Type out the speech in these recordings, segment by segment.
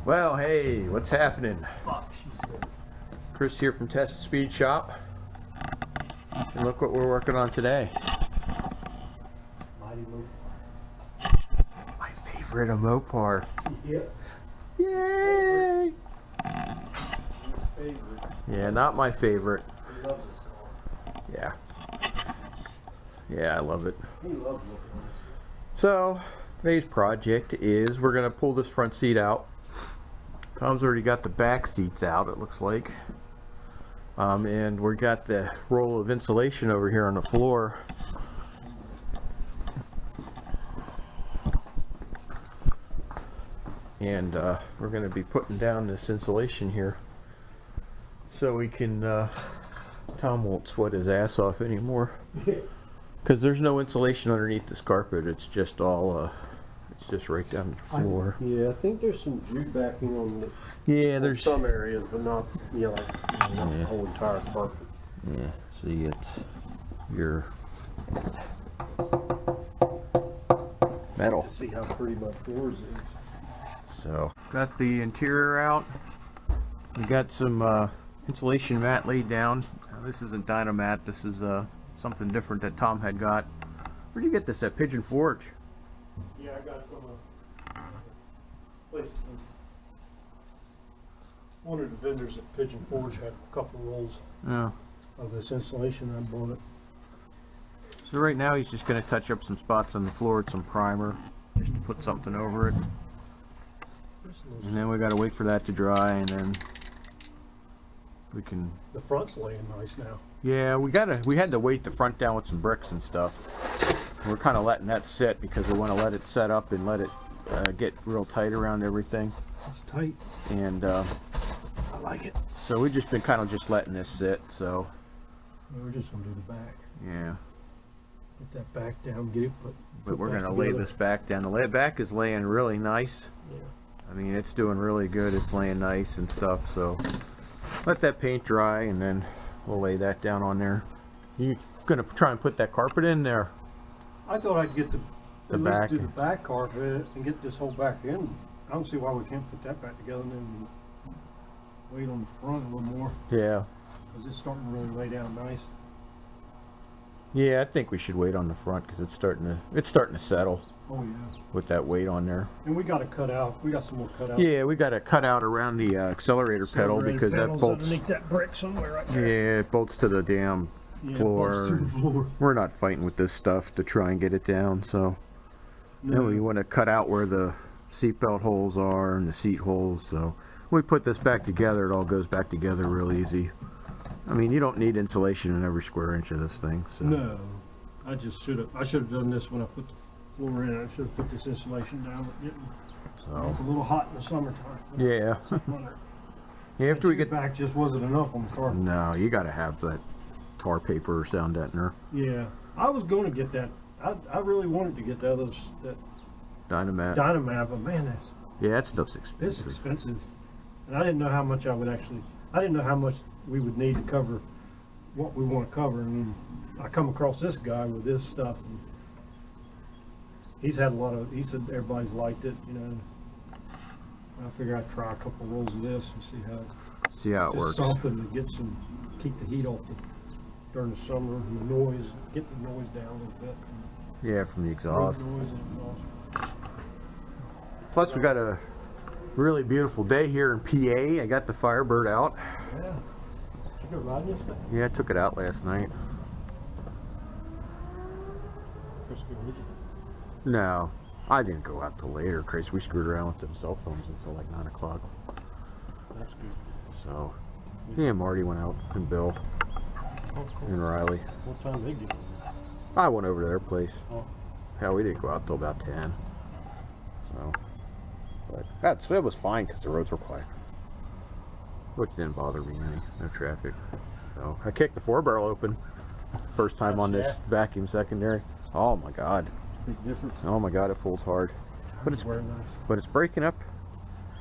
Well, hey, what's happening? Chris here from Tested Speed Shop. And look what we're working on today. My favorite, a Mopar. Yep. Yay! Yeah, not my favorite. He loves this car. Yeah. Yeah, I love it. He loves it. So, today's project is we're going to pull this front seat out. Tom's already got the back seats out, it looks like. And we got the roll of insulation over here on the floor. And we're going to be putting down this insulation here so we can, Tom won't sweat his ass off anymore. Because there's no insulation underneath this carpet, it's just all, it's just right down the floor. Yeah, I think there's some jute backing on Yeah, there's some areas, but not, like not the whole entire carpet. Yeah, see, it's your metal. See how pretty my floors is. So, got the interior out. We got some insulation mat laid down. Now, this isn't Dynamat, this is something different that Tom had got. Where'd you get this at? Pigeon Forge? Yeah, I got it from a place. One of the vendors at Pigeon Forge had a couple rolls of this insulation. I bought it. So right now he's just going to touch up some spots on the floor with some primer, just to put something over it. And then we got to wait for that to dry, and then we can. The front's laying nice now. Yeah, we had to weight the front down with some bricks and stuff. We're kind of letting that sit because we want to let it set up and let it get real tight around everything. It's tight. And I like it. so we've just been kind of just letting this sit. So Yeah, we're just gonna do the back. yeah, Get that back down. Get it put. but we're back gonna lay together. this back down. The back is laying really nice. Yeah. I mean, it's doing really good. It's laying nice and stuff. So let that paint dry, and then we'll lay that down on there. You gonna try and put that carpet in there? I thought I'd get the at back. least do the back carpet and get this whole back end. I don't see why we can't put that back together and then wait on the front a little more, Yeah. because it's starting to really lay down nice. Yeah, I think we should wait on the front because it's starting to settle Oh yeah. with that weight on there. And we got to cut out. We got some more cut out. Yeah, we got to cut out around the accelerator pedal Accelerator because that pedals bolts. underneath that brick somewhere right there. Yeah, it bolts to the damn Yeah, floor. bolts to the floor. We're not fighting with this stuff to try and get it down, so No. then we want to cut out where the seatbelt holes are and the seat holes. So we put this back together, it all goes back together real easy. I mean, you don't need insulation in every square inch of this thing. So. No, I should have done this when I put the floor in. I should have put this insulation down. It's a little hot in the summertime. Yeah. Yeah, after we get back, just wasn't enough on the carpet. No, you got to have that tar paper or sound deadener. Yeah, I was going to get that. I really wanted to get that Dynamat. but man, that's Yeah, that stuff's expensive. it's expensive, and I didn't know how much I didn't know how much we would need to cover what we want to cover. And I come across this guy with this stuff, and he said everybody's liked it, I figure I'd try a couple rolls of this and See how it just works. something to keep the heat off during the summer, and the noise, get the noise down a little bit. Yeah, from the exhaust. Noise and exhaust. Plus, we got a really beautiful day here in PA. I got the Firebird out. Yeah. Did you go riding yesterday? Yeah, I took it out last night. Chris, go with you? No, I didn't go out till later, Chris. We screwed around with them cell phones until like 9 o'clock. That's good. So, me and Marty went out, and Bill, Oh, cool. and Riley. What time they get? I went over to their place. Oh. Hell, we didn't go out till about 10. So, but it was fine because the roads were quiet. Which didn't bother me any, no traffic. So, I kicked the 4-barrel open. First time on this vacuum secondary. Oh my god. Big difference. Oh my god, it pulls hard. But it's very nice. But it's breaking up.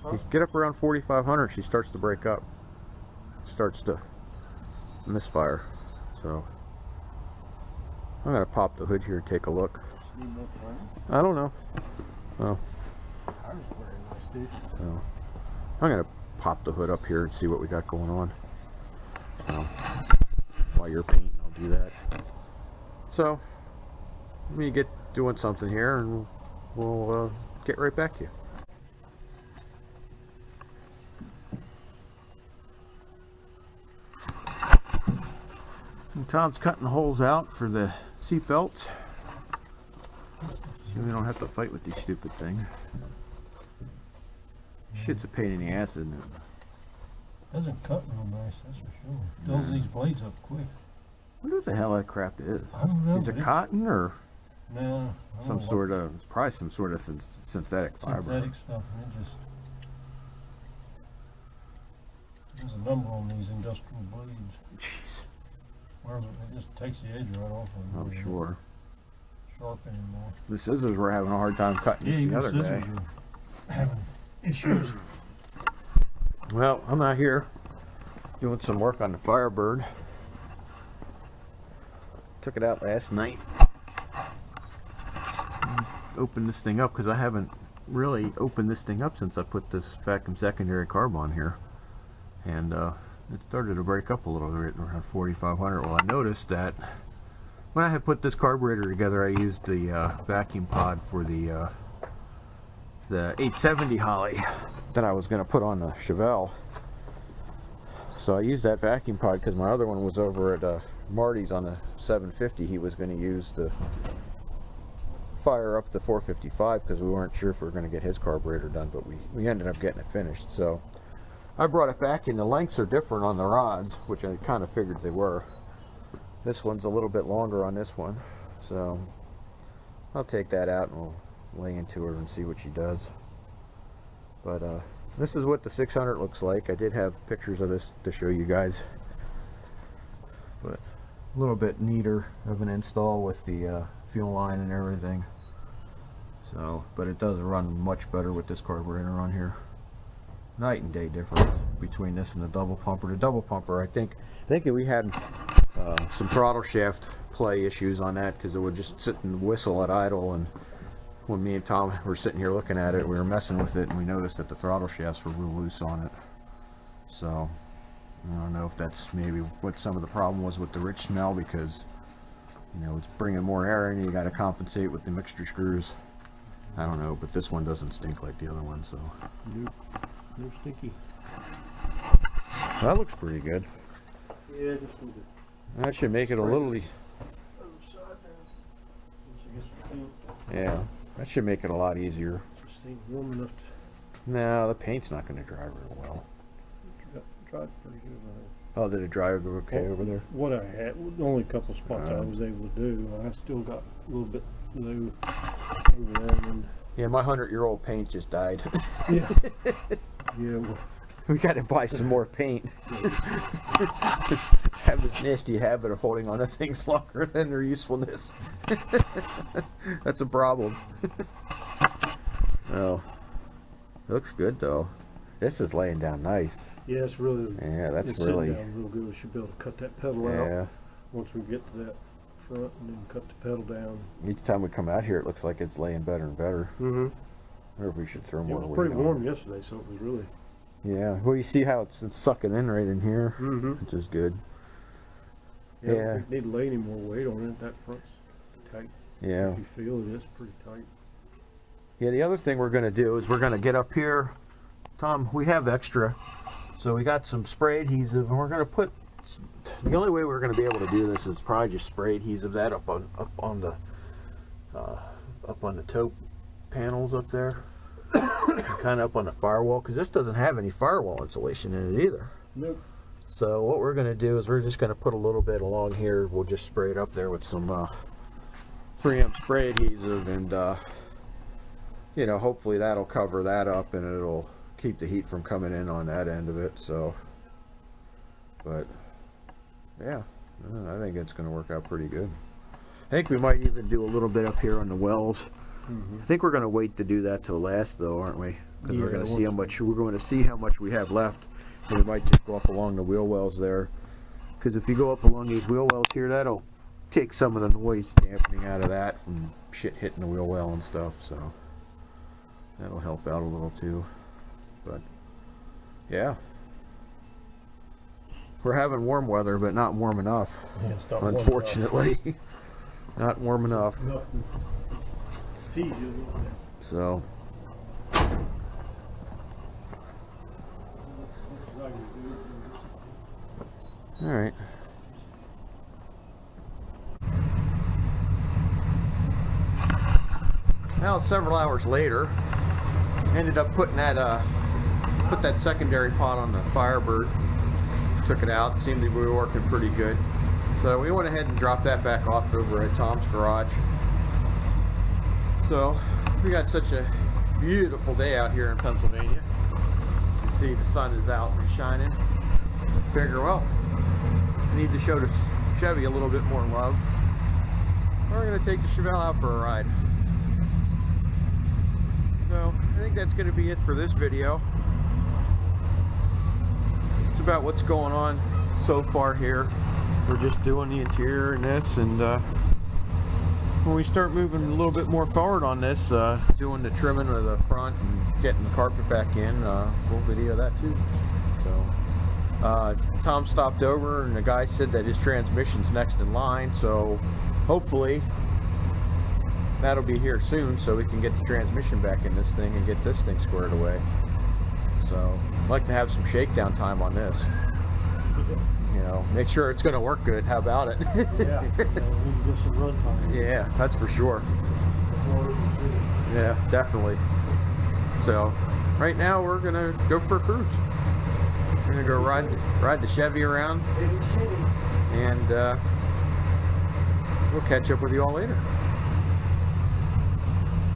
You get up around 4,500, she starts to break up. Starts to misfire. So I'm gonna pop the hood here and take a look. Need more time? I don't know. Oh. Ours is very nice, dude. So, I'm gonna pop the hood up here and see what we got going on. So, while you're painting, I'll do that. So, let me get doing something here, and we'll get right back to you. And Tom's cutting the holes out for the seat belts, so we don't have to fight with these stupid things. Shit's a pain in the ass, isn't it? Doesn't cut real nice, that's for sure. Fills these blades up quick. I wonder what the hell that crap is. I don't know. Is it cotton or No. some sort of? It's probably some sort of synthetic fiber. synthetic stuff, and it just. There's a number on these industrial blades. Jeez, Where it just takes the edge right off of them. I'm sure. Sharp anymore. The scissors were having a hard time cutting this the other day. Having issues. Well, I'm out here doing some work on the Firebird. Took it out last night. Opened this thing up because I haven't really opened this thing up since I put this vacuum secondary carb on here. And it started to break up a little bit around 4,500. Well, I noticed that when I had put this carburetor together, I used the vacuum pod for the 870 Holly that I was going to put on the Chevelle. So I used that vacuum pod because my other one was over at Marty's on the 750. He was going to use to fire up the 455 because we weren't sure if we were going to get his carburetor done, but we ended up getting it finished. So I brought it back, and the lengths are different on the rods, which I kind of figured they were. This one's a little bit longer on this one, so I'll take that out and we'll lay into her and see what she does. But this is what the 600 looks like. I did have pictures of this to show you guys, but a little bit neater of an install with the fuel line and everything. So, but it does run much better with this carburetor on here. Night and day difference between this and the double pumper. The double pumper, I think we had some throttle shaft play issues on that because it would just sit and whistle at idle, and when me and Tom were sitting here looking at it, we were messing with it and we noticed that the throttle shafts were real loose on it. So I don't know if that's maybe what some of the problem was with the rich smell, because you know it's bringing more air in, you got to compensate with the mixture screws. I don't know, but this one doesn't stink like the other one, so Nope. No stinky. that looks pretty good. Yeah, just need to. That should make it a little. Yeah, that should make it a lot easier. Just ain't warm enough to No, the paint's not going to dry real well. dry pretty good. Oh, did it dry okay over there? What I had, the only couple spots I was able to do, I still got a little bit blue over there. And Yeah, my 100-year-old paint just died. yeah, yeah. Well, We got to buy some more paint. Have this nasty habit of holding on to things longer than their usefulness. That's a problem. Oh, looks good though. This is laying down nice. yeah, it's really. Yeah, that's it's really. sitting down real good. We should be able to cut that pedal Yeah. out once we get to that front, and then cut the pedal down. Each time we come out here, it looks like it's laying better and better. Mm-hmm. I wonder if we should throw It more was weight pretty on warm it. yesterday, so it was really. Yeah. Well, you see how it's sucking in right in here, Mm-hmm. which is good. Yeah. Yeah. I don't need to lay any more weight on it. That front's tight. Yeah. If you feel it, it's pretty tight. Yeah, the other thing we're going to do is we're going to get up here. Tom, we have extra. So we got some spray adhesive, and we're going to put, the only way we're going to be able to do this is probably just spray adhesive that up on the toe panels up there. Kind of up on the firewall, because this doesn't have any firewall insulation in it either. Nope. So what we're going to do is we're just going to put a little bit along here. We'll just spray it up there with some 3M spray adhesive, and you know, hopefully that'll cover that up and it'll keep the heat from coming in on that end of it. So, but yeah, I think it's going to work out pretty good. I think we might even do a little bit up here on the wells. Mm-hmm. I think we're going to wait to do that till last, though, aren't we? Because we're Yeah, going to see how much we have left, and we might just go up along the wheel wells there. Because if you go up along these wheel wells here, that'll take some of the noise dampening out of that from shit hitting the wheel well and stuff, so that'll help out a little too. But yeah, we're having warm weather, but not warm enough, Yeah, it's not warm unfortunately. Not warm enough. enough to feed you. So all right. Now it's several hours later. Ended up putting that put that secondary pot on the Firebird. Took it out. Seemed to be working pretty good. So we went ahead and dropped that back off over at Tom's garage. So we got such a beautiful day out here in Pennsylvania. You can see the sun is out and shining. Figure, well, I need to show the Chevy a little bit more love. We're going to take the Chevelle out for a ride. So I think that's going to be it for this video. It's about what's going on so far here. We're just doing the interior and this, and when we start moving a little bit more forward on this, doing the trimming of the front and getting the carpet back in, we'll video that too. So Tom stopped over and the guy said that his transmission's next in line, so hopefully that'll be here soon so we can get the transmission back in this thing and get this thing squared away. So I'd like to have some shakedown time on this. You know, make sure it's going to work good. How about it? Yeah, we can get some run time. Yeah, that's for sure. Yeah, definitely. So right now we're going to go for a cruise. We're going to go ride the Chevy around, and we'll catch up with you all later.